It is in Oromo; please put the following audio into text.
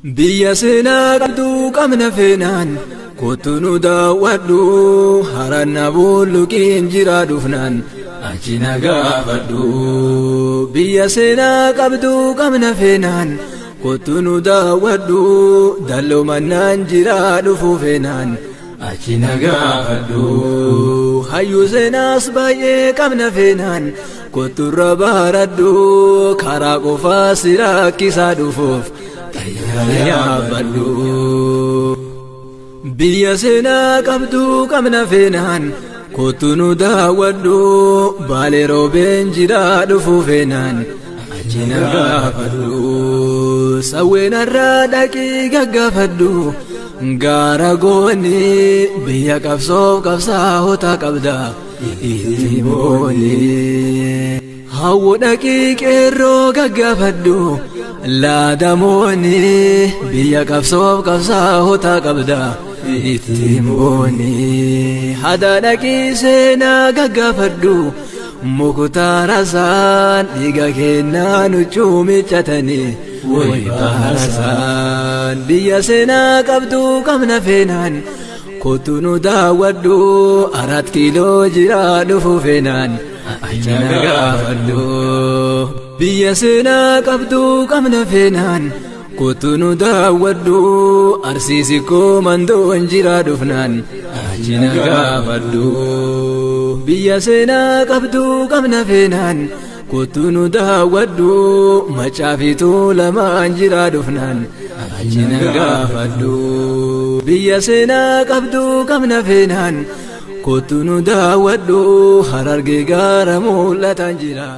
biyya seenaa qabdu qabna feenaan kottu nu daawwadhu haranna bulluqiin jira dhufnaan achi na gaafadhu biyya seenaa qabdu qabna feenaan kottu nu daawwadhu dalloo mannaan jira dhufu feenaan achi na gaafadhu hayyuu seenaas baay'ee qabna feenaan kottu irra baaradhu karaa qofaa si rakkisaa dhufuuf yaabadhu biyya seenaa qabdu qabna feenaan kottu nu daawwadhu baalee roobeen jira dhufu feenaan achi na gaafadhu sawween irraa dhaqii gaggaafadhu gaara gooni biyya qabsoof qabsaa'ota qabda itti booni hawwu dhaqii qeerroo gaggaafadhu laadamooni biyya qabsoof qabsaa'ota qabda itti booni hada dhaqii seenaa gaggaafadhu muktaarasaan dhiiga kennaa nu cuumichatanii wayitaarasaan biyya seenaa qabdu qabna feenaan kottu nu daawwadhu 4 kiiloo jira dhufu feenaan achi na gaafadhu biyya seenaa qabdu qabna feenaan kottu nu daawwadhu arsiisi koo mandoon jira dhufnaan achi na gaafadhu biyya seenaa qabdu qabna feenaan kottu nu daawwadhu macaafitu lamaan jira dhufnaan achi na gaafadhu biyya seenaa qabdu qabna feenaan kottu nu daawwadhu harargee gaara mul'atan jira.